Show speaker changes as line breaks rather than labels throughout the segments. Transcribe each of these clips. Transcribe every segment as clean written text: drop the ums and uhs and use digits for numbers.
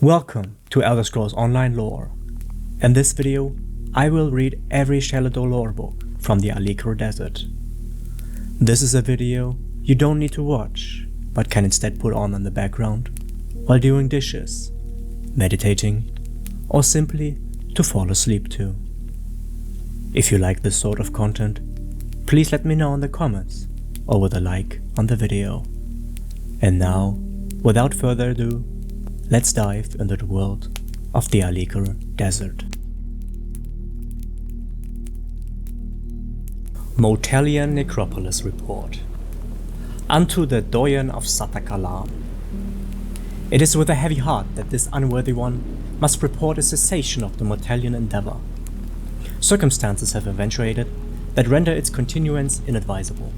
Welcome to Elder Scrolls Online Lore. In this video, I will read every Shalidor Lore-Book from the Alik'r Desert. This is a video you don't need to watch, but can instead put on in the background while doing dishes, meditating, or simply to fall asleep to. If you like this sort of content, please let me know in the comments or with a like on the video. And now, without further ado, let's dive into the world of the Alik'r Desert. Motalion Necropolis Report. Unto the Doyen of Satakalam. It is with a heavy heart that this unworthy one must report a cessation of the Motalion endeavor. Circumstances have eventuated that render its continuance inadvisable.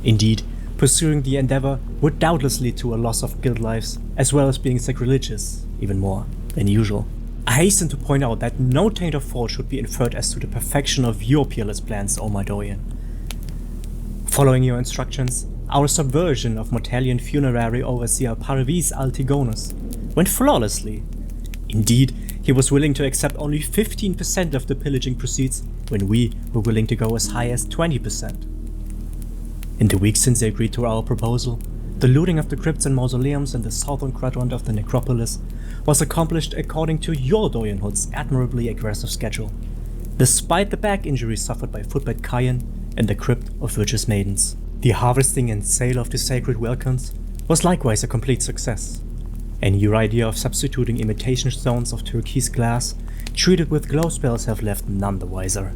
Indeed, pursuing the endeavor would doubtless lead to a loss of guild lives, as well as being sacrilegious, even more than usual. I hasten to point out that no taint of fault should be inferred as to the perfection of your peerless plans, O my Doyen. Following your instructions, our subversion of Motalion funerary overseer Parvis Altigonus went flawlessly. Indeed, he was willing to accept only 15% of the pillaging proceeds, when we were willing to go as high as 20%. In the weeks since they agreed to our proposal, the looting of the crypts and mausoleums in the southern quadrant of the Necropolis was accomplished according to your Doyenhood's admirably aggressive schedule, despite the back injuries suffered by Footbed Kayan and the Crypt of Virtuous Maidens. The harvesting and sale of the sacred welkins was likewise a complete success, and your idea of substituting imitation stones of turquoise glass treated with glow spells have left none the wiser.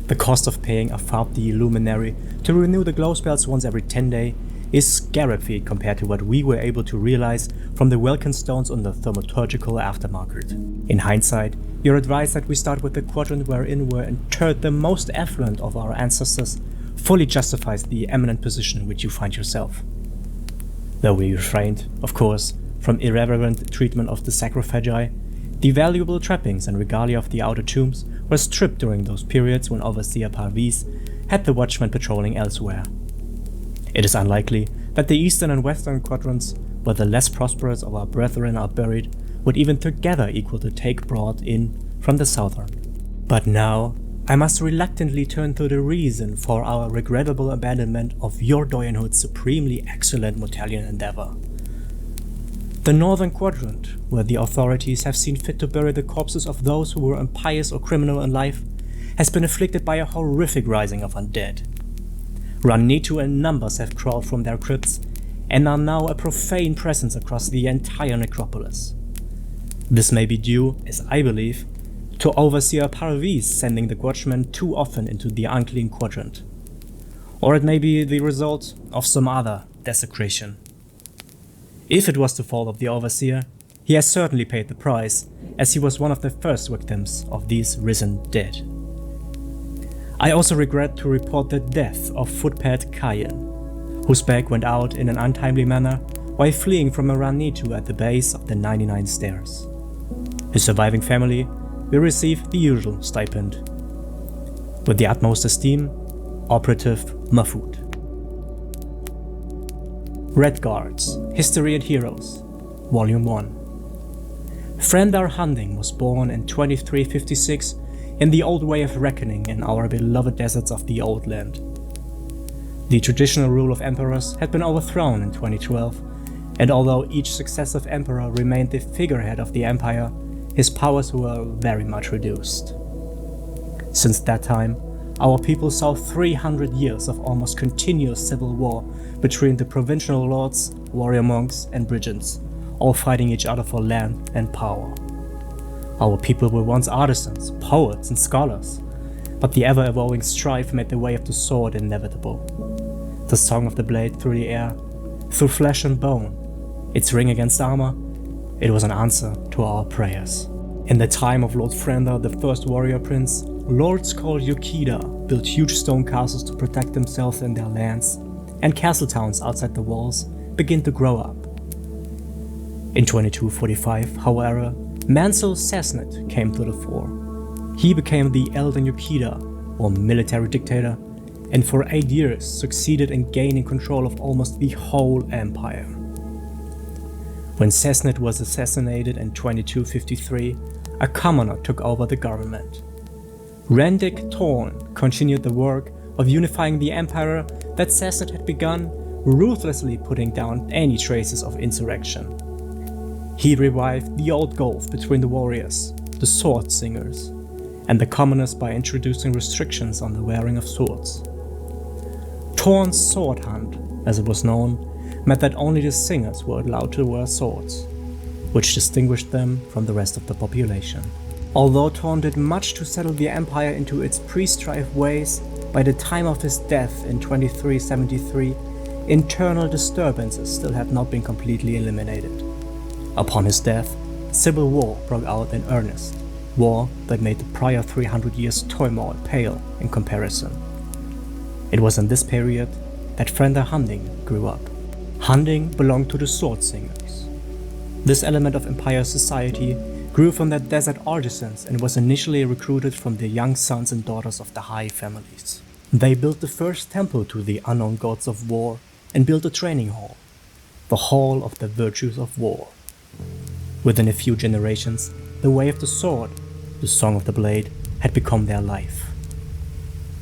The cost of paying a Fabdi luminary to renew the glow spells once every 10 days is scarab feet compared to what we were able to realize from the welkin stones on the thaumaturgical aftermarket. In hindsight, your advice that we start with the quadrant wherein were interred the most affluent of our ancestors fully justifies the eminent position in which you find yourself. Though we refrained, of course, from irreverent treatment of the sarcophagi, the valuable trappings and regalia of the outer tombs were stripped during those periods when Overseer Parvis had the watchmen patrolling elsewhere. It is unlikely that the eastern and western quadrants, where the less prosperous of our brethren are buried, would even together equal the take brought in from the southern. But now, I must reluctantly turn to the reason for our regrettable abandonment of your Doyenhood's supremely excellent Motalion endeavor. The northern quadrant, where the authorities have seen fit to bury the corpses of those who were impious or criminal in life, has been afflicted by a horrific rising of undead. Ranitu and numbers have crawled from their crypts and are now a profane presence across the entire necropolis. This may be due, as I believe, to Overseer Parvis sending the watchmen too often into the unclean quadrant. Or it may be the result of some other desecration. If it was the fault of the Overseer, he has certainly paid the price, as he was one of the first victims of these risen dead. I also regret to report the death of Footbed Kayan, whose back went out in an untimely manner while fleeing from a Ranitu at the base of the 99 stairs. His surviving family will receive the usual stipend. With the utmost esteem, Operative Mafut. Redguards, History and Heroes, Volume 1. Frendar Hunding was born in 2356 in the old way of reckoning in our beloved deserts of the Old Land. The traditional rule of emperors had been overthrown in 2012, and although each successive emperor remained the figurehead of the empire, his powers were very much reduced. Since that time, our people saw 300 years of almost continuous civil war between the provincial lords, warrior monks, and brigands, all fighting each other for land and power. Our people were once artisans, poets, and scholars, but the ever-evolving strife made the way of the sword inevitable. The song of the blade through the air, through flesh and bone, its ring against armor, it was an answer to our prayers. In the time of Lord Frendar, the first warrior prince, lords called Yukida built huge stone castles to protect themselves and their lands, and castle towns outside the walls began to grow up. In 2245, however, Mansell Cessnet came to the fore. He became the Elden Yukida, or military dictator, and for 8 years succeeded in gaining control of almost the whole empire. When Sasnit was assassinated in 2253, a commoner took over the government. Rendic Thorn continued the work of unifying the empire that Sasnit had begun, ruthlessly putting down any traces of insurrection. He revived the old gulf between the warriors, the sword singers, and the commoners by introducing restrictions on the wearing of swords. Thorn's sword hunt, as it was known, meant that only the singers were allowed to wear swords, which distinguished them from the rest of the population. Although Thorn did much to settle the empire into its pre-strife ways, by the time of his death in 2373, internal disturbances still had not been completely eliminated. Upon his death, civil war broke out in earnest, war that made the prior 300 years' turmoil pale in comparison. It was in this period that Frender Hunding grew up. Hunding belonged to the sword singers. This element of Empire society grew from their desert artisans and was initially recruited from the young sons and daughters of the high families. They built the first temple to the unknown gods of war and built a training hall, the Hall of the Virtues of War. Within a few generations, the way of the sword, the song of the blade, had become their life.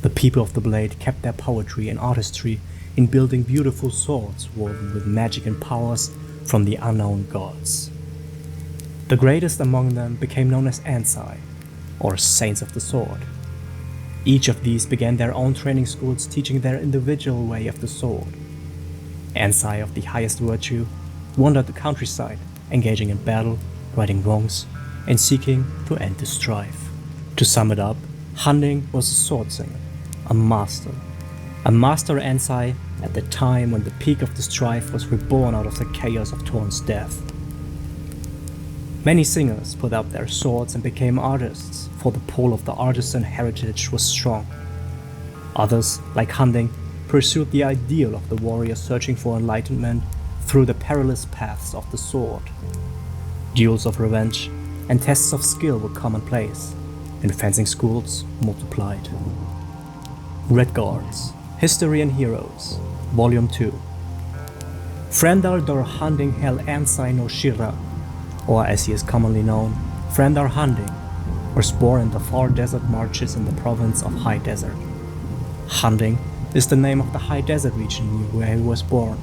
The people of the blade kept their poetry and artistry in building beautiful swords woven with magic and powers from the unknown gods. The greatest among them became known as Ansai, or Saints of the Sword. Each of these began their own training schools teaching their individual way of the sword. Ansai of the highest virtue wandered the countryside, engaging in battle, righting wrongs, and seeking to end the strife. To sum it up, Hunding was a sword singer, a master Ansai at the time when the peak of the strife was reborn out of the chaos of Thorn's death. Many singers put up their swords and became artists, for the pull of the artisan heritage was strong. Others, like Hunding, pursued the ideal of the warrior searching for enlightenment through the perilous paths of the sword. Duels of revenge and tests of skill were commonplace, and fencing schools multiplied. Redguards, History and Heroes, Volume 2. Frendar Dor Hunding Hel Ansai no Shira, or as he is commonly known, Frendar Hunding, was born in the far desert marches in the province of High Desert. Hunding is the name of the High Desert region where he was born.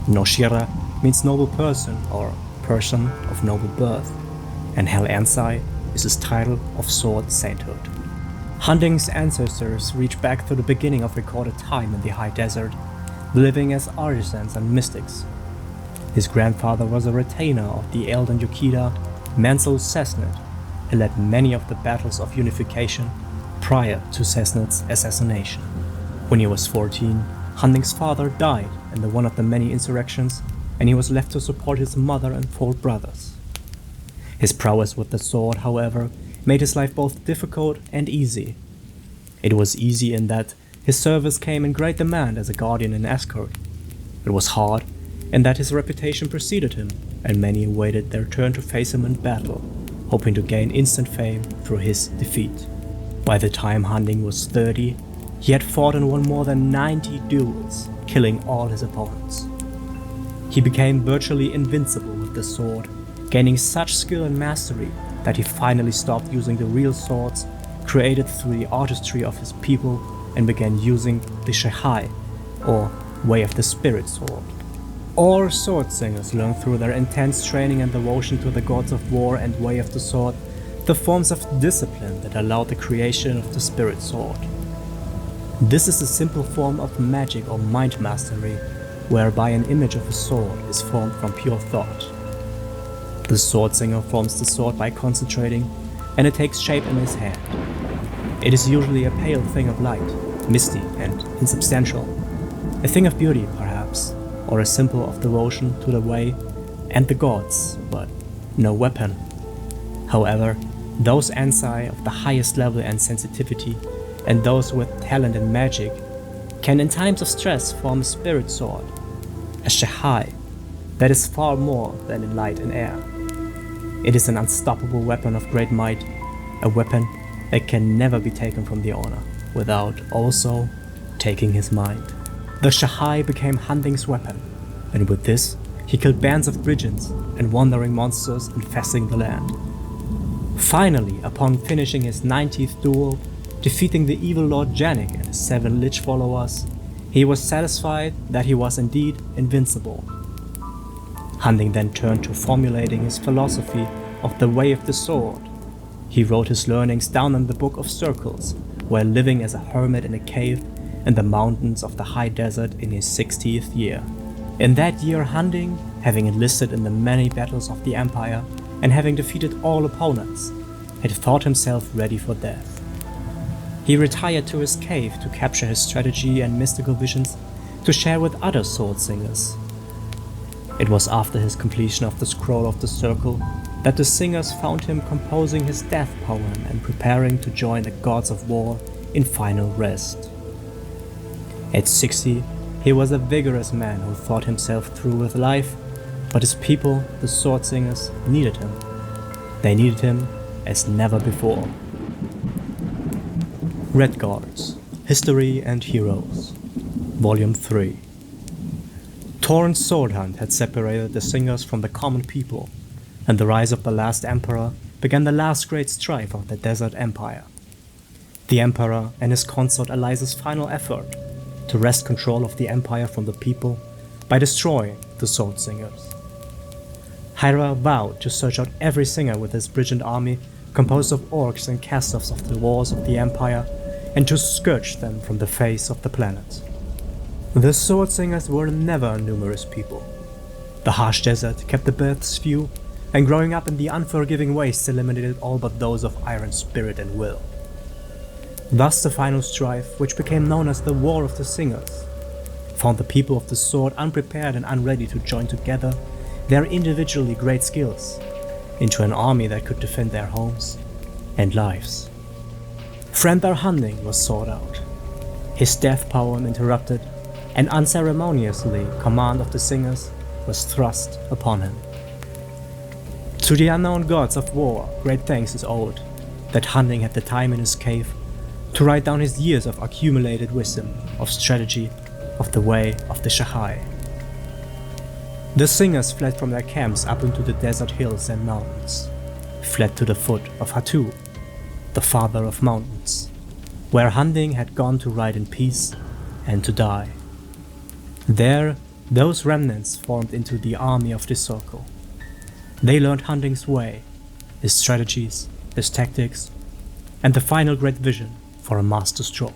Noshira means noble person or person of noble birth, and Hel Ansai is his title of sword sainthood. Hunding's ancestors reach back to the beginning of recorded time in the High Desert, living as artisans and mystics. His grandfather was a retainer of the Elden Yukida, Mansell Sasnit, and led many of the battles of unification prior to Sasnit's assassination. When he was 14, Hunding's father died in one of the many insurrections, and he was left to support his mother and 4 brothers. His prowess with the sword, however, made his life both difficult and easy. It was easy in that his service came in great demand as a guardian and escort. It was hard in that his reputation preceded him, and many awaited their turn to face him in battle, hoping to gain instant fame through his defeat. By the time Hunding was 30, he had fought and won more than 90 duels, killing all his opponents. He became virtually invincible with the sword, gaining such skill and mastery that he finally stopped using the real swords created through the artistry of his people and began using the Shehai, or Way of the Spirit sword. All sword singers learn through their intense training and devotion to the gods of war and Way of the Sword the forms of discipline that allowed the creation of the Spirit sword. This is a simple form of magic or mind mastery, whereby an image of a sword is formed from pure thought. The sword singer forms the sword by concentrating, and it takes shape in his hand. It is usually a pale thing of light, misty and insubstantial, a thing of beauty perhaps, or a symbol of devotion to the way and the gods, but no weapon. However, those Ansai of the highest level and sensitivity, and those with talent in magic, can in times of stress form a spirit sword, a Shehai, that is far more than in light and air. It is an unstoppable weapon of great might, a weapon that can never be taken from the owner, without also taking his mind. The Shehai became Hunding's weapon, and with this He killed bands of brigands and wandering monsters infesting the land. Finally, upon finishing his 90th duel, defeating the evil Lord Janik and his 7 Lich followers, he was satisfied that he was indeed invincible. Hunding then turned to formulating his philosophy of the Way of the Sword. He wrote his learnings down in the Book of Circles, while living as a hermit in a cave in the mountains of the high desert in his 60th year. In that year, Hunding, having enlisted in the many battles of the Empire and having defeated all opponents, had thought himself ready for death. He retired to his cave to capture his strategy and mystical visions to share with other sword singers. It was after his completion of the Scroll of the Circle that the singers found him composing his death poem and preparing to join the gods of war in final rest. At 60, he was a vigorous man who thought himself through with life, but his people, the sword singers, needed him. They needed him as never before. Redguards, History and Heroes, Volume 3. Torrent's sword hunt had separated the singers from the common people, and the rise of the last emperor began the last great strife of the Desert Empire. The emperor and his consort Eliza's final effort to wrest control of the empire from the people by destroying the sword singers. Hyrra vowed to search out every singer with his brigand army composed of orcs and cast-offs of the wars of the empire and to scourge them from the face of the planet. The sword singers were never a numerous people. The harsh desert kept the births few, and growing up in the unforgiving wastes eliminated all but those of iron spirit and will. Thus the final strife, which became known as the War of the Singers, found the people of the sword unprepared and unready to join together their individually great skills into an army that could defend their homes and lives. Frendar Hunding was sought out, his death poem interrupted, and unceremoniously command of the singers was thrust upon him. To the unknown gods of war, great thanks is owed that Hunding had the time in his cave to write down his years of accumulated wisdom, of strategy, of the way of the Shahai. The singers fled from their camps up into the desert hills and mountains, fled to the foot of Hatu, the father of mountains, where Hunding had gone to ride in peace and to die. There, those remnants formed into the army of the Circle. They learned Hunding's way, his strategies, his tactics, and the final great vision for a master stroke.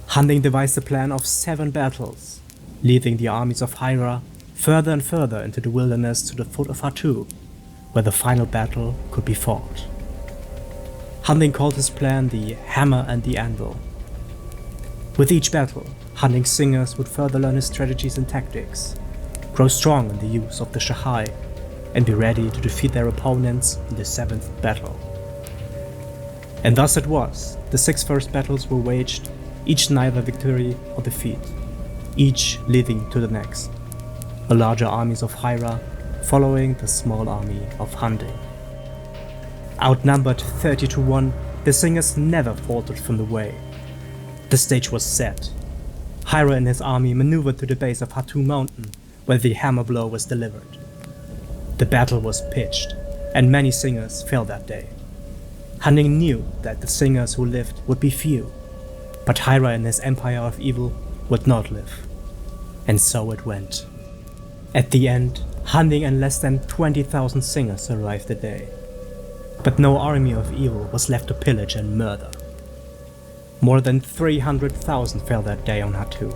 Hunding devised a plan of 7 battles, leading the armies of Hyrra further and further into the wilderness to the foot of Hatu, where the final battle could be fought. Hunding called his plan the Hammer and the Anvil. With each battle, Hunding's singers would further learn his strategies and tactics, grow strong in the use of the Shahai, and be ready to defeat their opponents in the 7th battle. And thus it was, the 6 first battles were waged, each neither victory or defeat, each leading to the next, the larger armies of Hyrra following the small army of Hunding. Outnumbered 30-1, the singers never faltered from the way. The stage was set. Hyrra and his army maneuvered to the base of Hatu Mountain, where the hammer blow was delivered. The battle was pitched, and many singers fell that day. Hunding knew that the singers who lived would be few, but Hyrra and his empire of evil would not live. And so it went. At the end, Hunding and less than 20,000 singers survived the day. But no army of evil was left to pillage and murder. More than 300,000 fell that day on Hatu.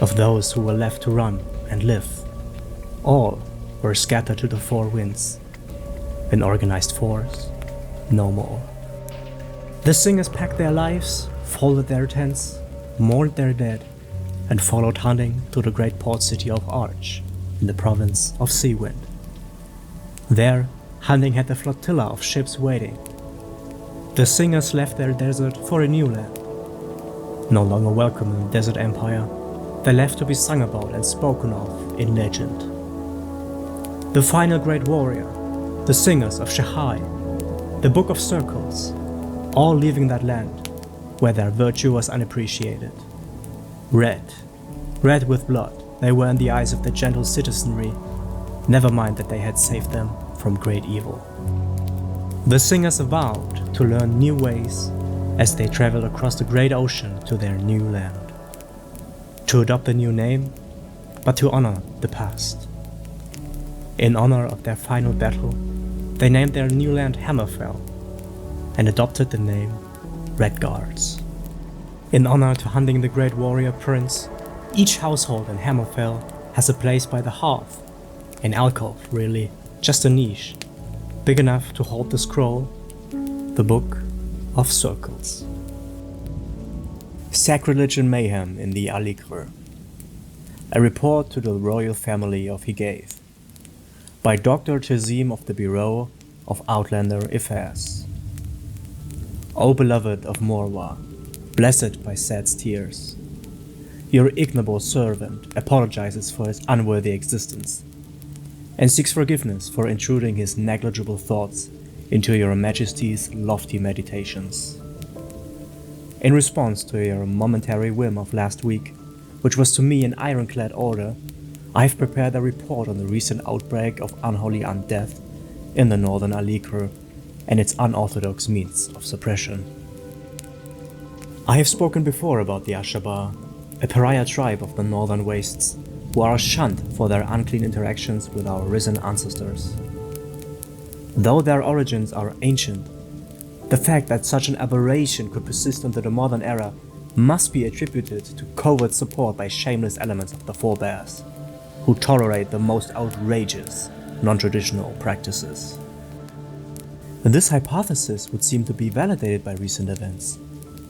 Of those who were left to run and live, all were scattered to the 4 winds. In organized force, no more. The singers packed their lives, folded their tents, mourned their dead, and followed Hunding to the great port city of Arch, in the province of Seawind. There, Hunding had a flotilla of ships waiting. The singers left their desert for a new land. No longer welcome in the Desert Empire, they left to be sung about and spoken of in legend. The final great warrior, the singers of Shahai, the Book of Circles, all leaving that land where their virtue was unappreciated. Red with blood, they were in the eyes of the gentle citizenry, never mind that they had saved them from great evil. The singers vowed to learn new ways as they traveled across the great ocean to their new land. To adopt a new name, but to honor the past. In honor of their final battle, they named their new land Hammerfell and adopted the name Redguards. In honor to hunting the great warrior prince, each household in Hammerfell has a place by the hearth, an alcove really, just a niche, big enough to hold the scroll, the Book of Circles. Sacrilege and Mayhem in the Alik'r. A report to the royal family of Higaith, by Dr. Tazim of the Bureau of Outlander Affairs. O beloved of Morwa, blessed by sad tears, your ignoble servant apologizes for his unworthy existence and seeks forgiveness for intruding his negligible thoughts into your majesty's lofty meditations. In response to your momentary whim of last week, which was to me an ironclad order, I have prepared a report on the recent outbreak of unholy undeath in the northern Alik'r and its unorthodox means of suppression. I have spoken before about the Ashabar, a pariah tribe of the northern wastes, who are shunned for their unclean interactions with our risen ancestors. Though their origins are ancient, the fact that such an aberration could persist into the modern era must be attributed to covert support by shameless elements of the Forebears, who tolerate the most outrageous, non-traditional practices. This hypothesis would seem to be validated by recent events,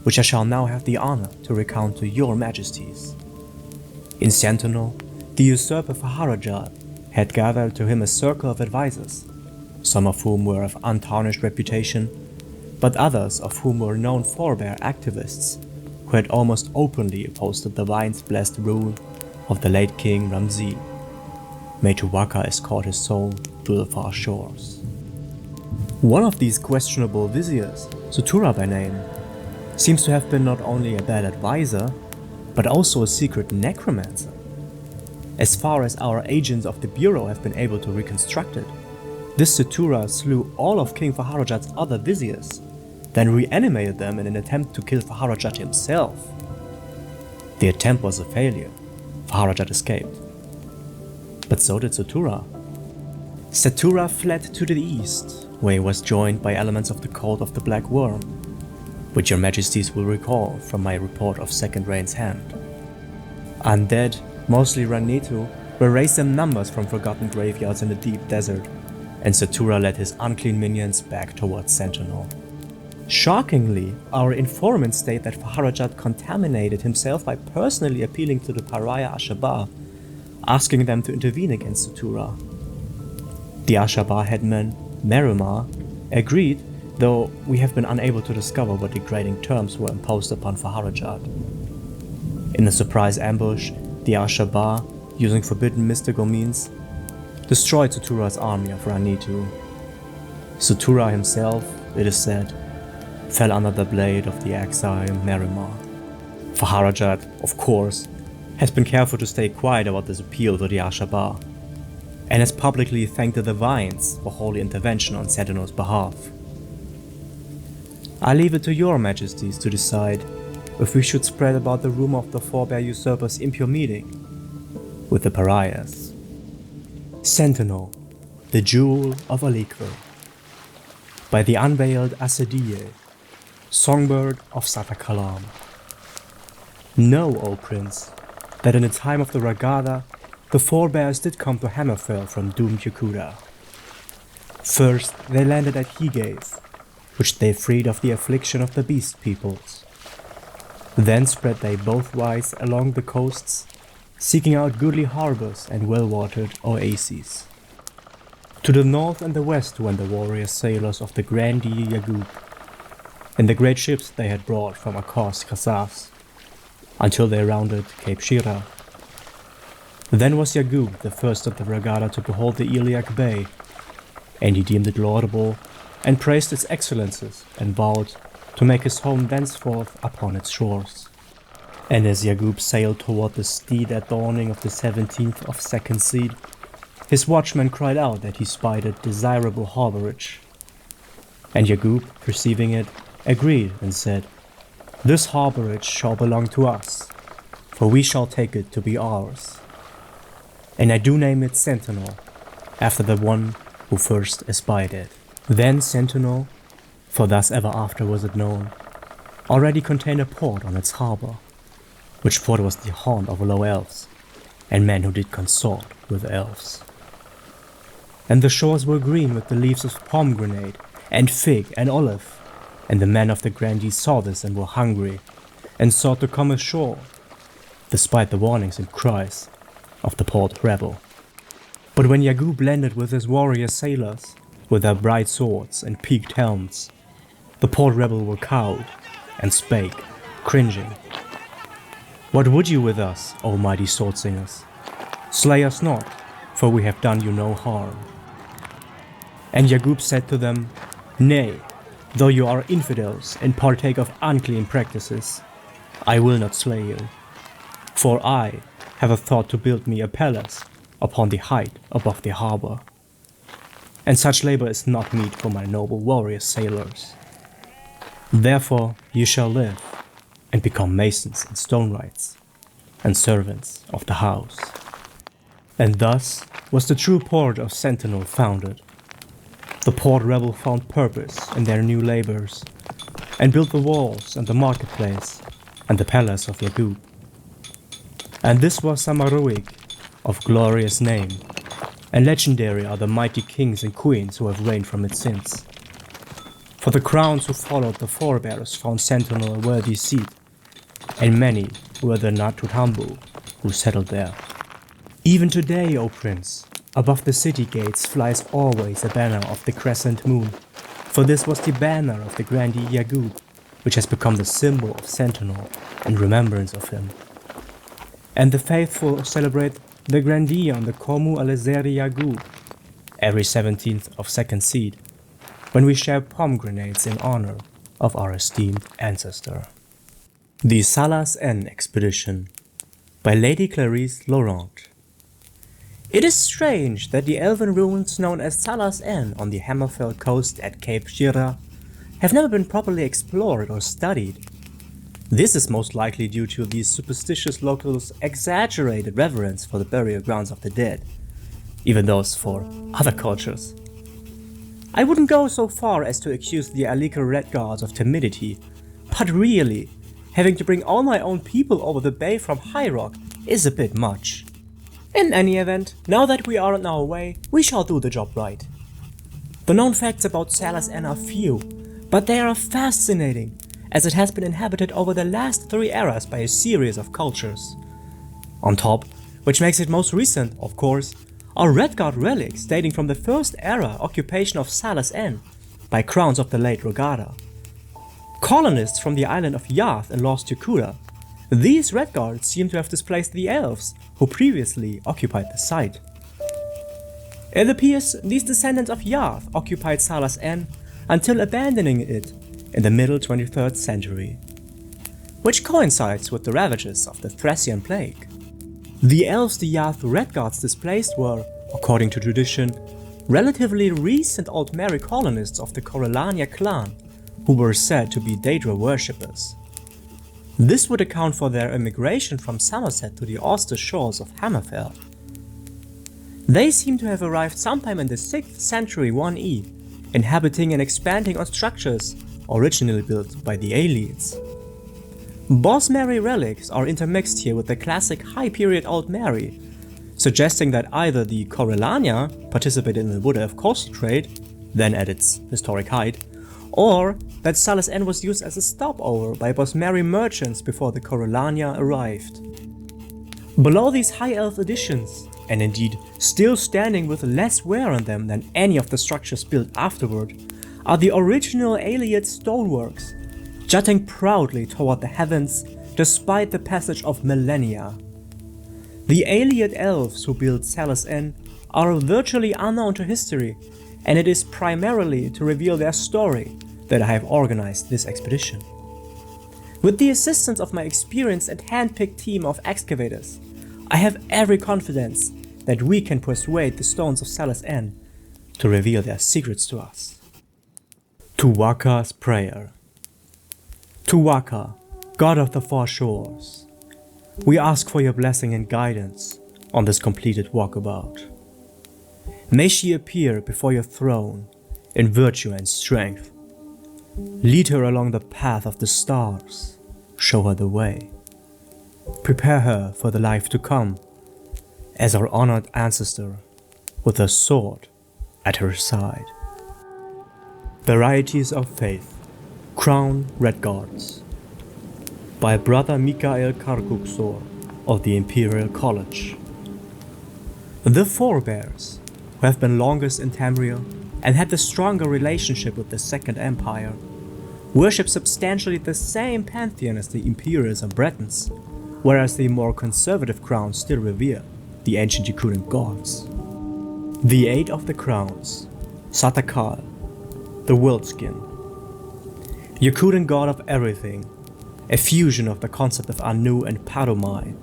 which I shall now have the honor to recount to your majesties. In Sentinel, the usurper Faharajad had gathered to him a circle of advisors, some of whom were of untarnished reputation, but others of whom were known Forebear activists who had almost openly opposed the divine-blessed rule of the late King Ramzi. May Tuwaka escort his soul to the far shores. One of these questionable viziers, Sutura by name, seems to have been not only a bad advisor, but also a secret necromancer. As far as our agents of the Bureau have been able to reconstruct it, this Sutura slew all of King Faharajad's other viziers, then reanimated them in an attempt to kill Faharajad himself. The attempt was a failure. Faharajad escaped. But so did Sutura. Sutura fled to the east, where he was joined by elements of the Cult of the Black Worm, which your majesties will recall from my report of Second Reign's hand. Undead, mostly Ranitu, were raised in numbers from forgotten graveyards in the deep desert, and Sutura led his unclean minions back towards Sentinel. Shockingly, our informants state that Faharajad contaminated himself by personally appealing to the pariah Ashabar, asking them to intervene against Sutura. The Ashabar headman, Merumar, agreed, though we have been unable to discover what degrading terms were imposed upon Faharajad. In a surprise ambush, the Ashabar, using forbidden mystical means, destroyed Sutura's army of Ranitu. Sutura himself, it is said, fell under the blade of the exile Merumar. Faharajad, of course, has been careful to stay quiet about this appeal to the Ashabar, and has publicly thanked the Divines for holy intervention on Sentinel's behalf. I leave it to your majesties to decide if we should spread about the rumor of the Forebear usurper's impure meeting with the pariahs. Sentinel, the Jewel of Alik'r, by the unveiled Asadiye, songbird of Satakalam. Know, O Prince, that in the time of the Ragada, the Forebears did come to Hammerfell from doomed Yakuda. First, they landed at Higaith, which they freed of the affliction of the beast peoples. Then spread they both wise along the coasts, seeking out goodly harbors and well-watered oases. To the north and the west went the warrior sailors of the Grandee Yagub, in the great ships they had brought from Akos Khazars, until they rounded Cape Shira. Then was Yagub the first of the Ragada to behold the Iliac Bay, and he deemed it laudable, and praised its excellences, and vowed to make his home thenceforth upon its shores. And as Yagub sailed toward the steed at dawning of the 17th of second seed, his watchman cried out that he spied a desirable harborage. And Yagub, perceiving it, agreed and said, "This harborage shall belong to us, for we shall take it to be ours. And I do name it Sentinel, after the one who first espied it." Then Sentinel, for thus ever after was it known, already contained a port on its harbor, which port was the haunt of low elves, and men who did consort with elves. And the shores were green with the leaves of pomegranate, and fig, and olive, and the men of the grandees saw this and were hungry, and sought to come ashore, despite the warnings and cries of the port rebel. But when Yagub landed with his warrior sailors, with their bright swords and peaked helms, the port rebel were cowed, and spake, cringing, "What would you with us, O mighty sword singers? Slay us not, for we have done you no harm." And Yagub said to them, "Nay, though you are infidels and partake of unclean practices, I will not slay you, for I have a thought to build me a palace upon the height above the harbor. And such labor is not meet for my noble warrior sailors. Therefore you shall live, and become masons and stonewrights, and servants of the house." And thus was the true port of Sentinel founded. The port rebel found purpose in their new labors, and built the walls and the marketplace, and the palace of Yagub. And this was Samaruik, of glorious name, and legendary are the mighty kings and queens who have reigned from it since. For the crowns who followed the Forebears found Sentinel a worthy seat, and many were the Natutambu who settled there. Even today, O Prince, above the city gates flies always a banner of the crescent moon, for this was the banner of the grandee Yagub, which has become the symbol of Sentinel in remembrance of him. And the faithful celebrate the grandee on the Komu Alezeri Yagub every 17th of second seed, when we share pomegranates in honor of our esteemed ancestor. The Salas En Expedition by Lady Clarice Laurent. It is strange that the elven ruins known as Salas En on the Hammerfell coast at Cape Shira have never been properly explored or studied. This is most likely due to these superstitious locals' exaggerated reverence for the burial grounds of the dead, even those for other cultures. I wouldn't go so far as to accuse the Alik'r Redguards of timidity, but really, having to bring all my own people over the bay from High Rock is a bit much. In any event, now that we are on our way, we shall do the job right. The known facts about Salas En are few, but they are fascinating, as it has been inhabited over the last 3 eras by a series of cultures. On top, which makes it most recent, of course, are Redguard relics dating from the first era occupation of Salas En by crowns of the late Rogada. Colonists from the island of Yath in Lost Yakuda, these Redguards seem to have displaced the elves who previously occupied the site. It appears these descendants of Yath occupied Salas En until abandoning it in the middle 23rd century, which coincides with the ravages of the Thracian plague. The elves the Yath Redguards displaced were, according to tradition, relatively recent Altmeri colonists of the Corellania clan, who were said to be Daedra worshippers. This would account for their immigration from Somerset to the Auster shores of Hammerfell. They seem to have arrived sometime in the 6th century 1E, inhabiting and expanding on structures originally built by the Aliens. Bosmeri relics are intermixed here with the classic high period Altmeri, suggesting that either the Corellania participated in the Wood Elf coastal trade, then at its historic height, or that Salas En was used as a stopover by Bosmeri merchants before the Corellania arrived. Below these high elf additions, and indeed still standing with less wear on them than any of the structures built afterward, are the original Aliad stoneworks, jutting proudly toward the heavens despite the passage of millennia. The Aliad elves who built Salas En are virtually unknown to history, and it is primarily to reveal their story that I have organized this expedition. With the assistance of my experienced and hand-picked team of excavators, I have every confidence that we can persuade the stones of Salas En to reveal their secrets to us. Tuwaka's Prayer. Tuwaka, God of the Four Shores, we ask for your blessing and guidance on this completed walkabout. May she appear before your throne in virtue and strength. Lead her along the path of the stars, show her the way. Prepare her for the life to come, as our honored ancestor, with a sword at her side. Varieties of Faith, Crown Redguards, by Brother Mikael Karguksor of the Imperial College. The Forebears, who have been longest in Tamriel and had the stronger relationship with the Second Empire, worship substantially the same pantheon as the Imperials and Bretons, whereas the more conservative crowns still revere the ancient Yakutan gods. The Eight of the Crowns, Satakal, the Worldskin. Yakutan god of everything, a fusion of the concept of Anu and Paromai.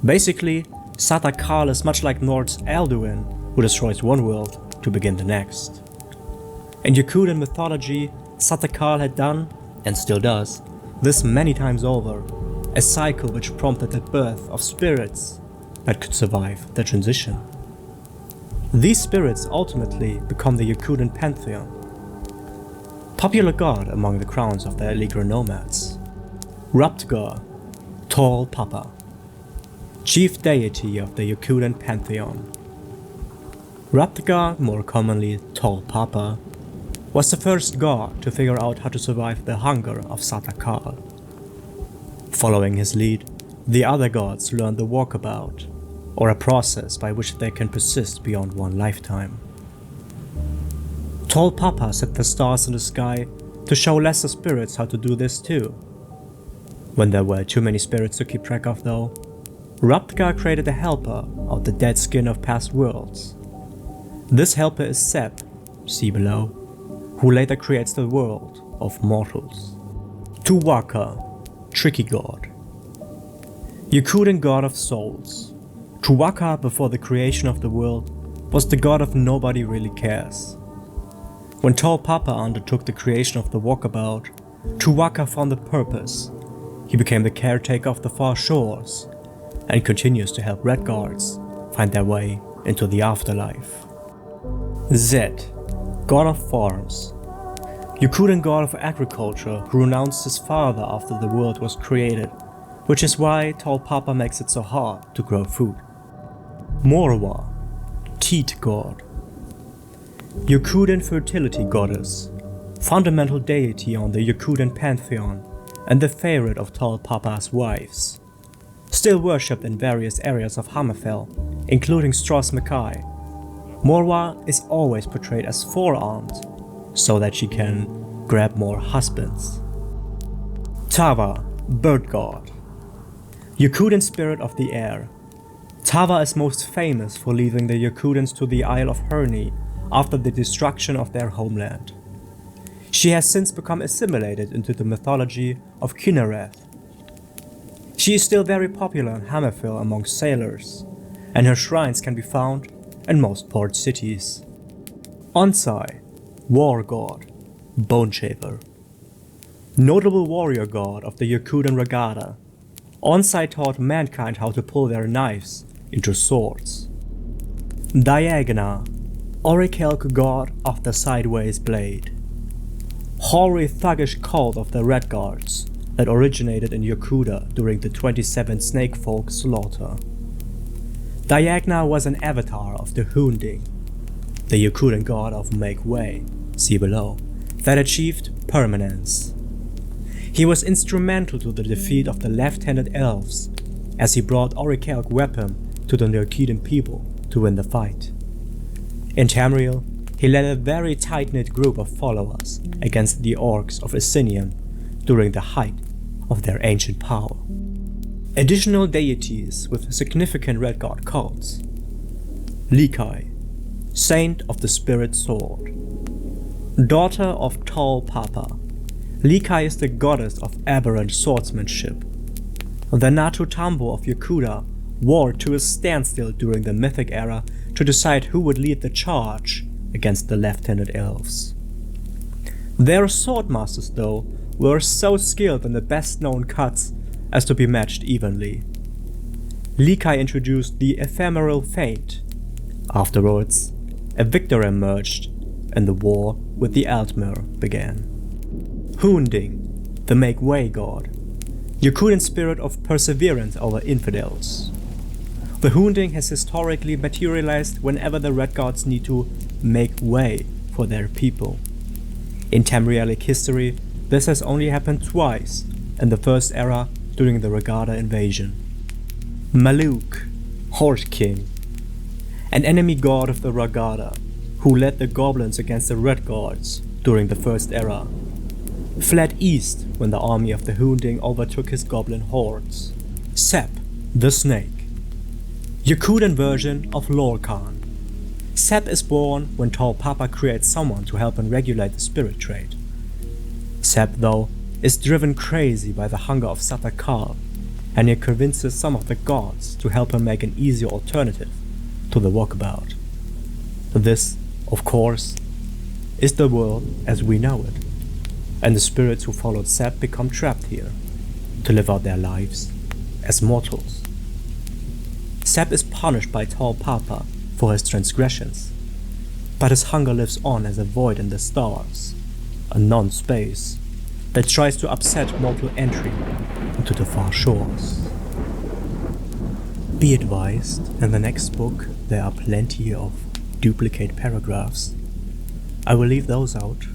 Basically, Satakal is much like Nord's Alduin, who destroys one world to begin the next. In Yakutan mythology, Satakal had done, and still does, this many times over, a cycle which prompted the birth of spirits that could survive the transition. These spirits ultimately become the Yakutan pantheon, popular god among the crowns of the Alik'r nomads. Ruptgar, Tall Papa, chief deity of the Yakutan pantheon. Ruptgar, more commonly Tall Papa, was the first god to figure out how to survive the hunger of Satakal. Following his lead, the other gods learned the walkabout, or a process by which they can persist beyond one lifetime. Tall Papa set the stars in the sky to show lesser spirits how to do this too. When there were too many spirits to keep track of though, Ruptgar created a helper out the dead skin of past worlds. This helper is Seb, see below, who later creates the world of mortals. Tuwaka, Tricky God. Yakutan god of souls. Tuwaka, before the creation of the world, was the god of nobody really cares. When Tall Papa undertook the creation of the walkabout, Tuwaka found a purpose. He became the caretaker of the Far Shores, and continues to help Redguards find their way into the afterlife. Zed, god of farms. Yakutan god of agriculture who renounced his father after the world was created, which is why Tall Papa makes it so hard to grow food. Morwa, Teat god. Yakutan fertility goddess, fundamental deity on the Yakutan pantheon and the favorite of Tall Papa's wives. Still worshipped in various areas of Hammerfell, including Stros Mackay. Morwa is always portrayed as four-armed, so that she can grab more husbands. Tava, bird god. Yakutan spirit of the air. Tava is most famous for leading the Yakutans to the Isle of Herne after the destruction of their homeland. She has since become assimilated into the mythology of Kinnereth. She is still very popular in Hammerfell among sailors, and her shrines can be found in most port cities. Onsai, war god, bone shaver. Notable warrior god of the Yakutan Regatta, Onsai taught mankind how to pull their knives into swords. Diagna, orichalc god of the sideways blade. Hoary thuggish cult of the Redguards that originated in Yakuta during the 27 Snakefolk slaughter. Diagna was an avatar of the Hunding, the Yakutan god of make way, see below, that achieved permanence. He was instrumental to the defeat of the left-handed elves, as he brought orichalc weapon to the Yakutan people to win the fight. In Tamriel, he led a very tight-knit group of followers against the orcs of Asinium during the height of their ancient power. Additional deities with significant Redguard cults. Likai, Saint of the Spirit Sword. Daughter of Tall Papa, Likai is the goddess of aberrant swordsmanship. The Natu Tambo of Yakuda warred to a standstill during the Mythic era to decide who would lead the charge against the left-handed elves. Their swordmasters, though, were so skilled in the best-known cuts as to be matched evenly. Likai introduced the ephemeral feint. Afterwards, a victor emerged, and the war with the Altmer began. Hunding, the make-way god, Yakudan spirit of perseverance over infidels. The Hunding has historically materialized whenever the Redguards need to make way for their people. In Tamrielic history, this has only happened twice, in the First Era during the Regada invasion. Maluk, Horde King, an enemy god of the Regada, who led the goblins against the Redguards during the First Era, fled east when the army of the Hunding overtook his goblin hordes. Sep, the Snake, Yakudan version of Lorcan. Sep is born when Tall Papa creates someone to help him regulate the spirit trade. Sep, though, is driven crazy by the hunger of Satakal, and he convinces some of the gods to help him make an easier alternative to the walkabout. This, of course, is the world as we know it, and the spirits who followed Sep become trapped here, to live out their lives as mortals. Sep is punished by Tall Papa for his transgressions, but his hunger lives on as a void in the stars, a non-space that tries to upset mortal entry into the far shores. Be advised, in the next book there are plenty of duplicate paragraphs. I will leave those out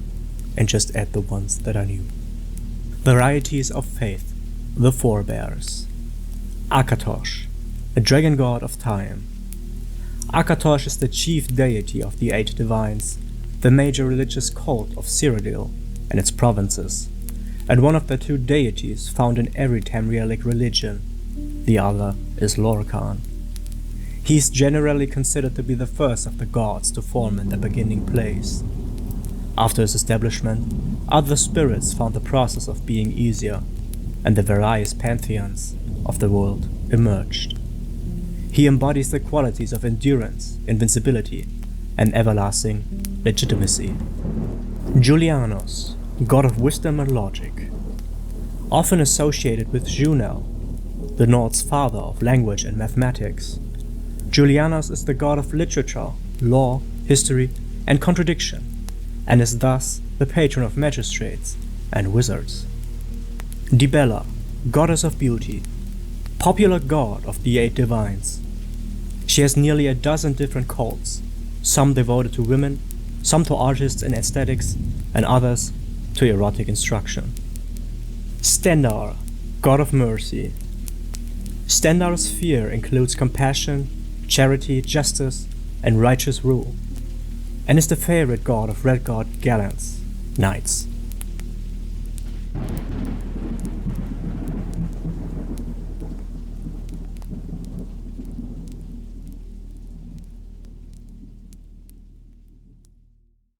and just add the ones that are new. Varieties of Faith, the Forebears. Akatosh, a dragon god of time. Akatosh is the chief deity of the 8 divines, the major religious cult of Cyrodiil and its provinces, and one of the 2 deities found in every Tamrielic religion. The other is Lorcan. He is generally considered to be the first of the gods to form in the beginning place. After his establishment, other spirits found the process of being easier, and the various pantheons of the world emerged. He embodies the qualities of endurance, invincibility, and everlasting legitimacy. Julianos, god of wisdom and logic. Often associated with Junel, the Nords' father of language and mathematics, Julianos is the god of literature, law, history, and contradiction, and is thus the patron of magistrates and wizards. Dibella, goddess of beauty, popular god of the 8 divines. She has nearly a dozen different cults, some devoted to women, some to artists and aesthetics, and others to erotic instruction. Stendar, god of mercy. Stendar's sphere includes compassion, charity, justice, and righteous rule, and is the favorite god of Redguard gallants, knights.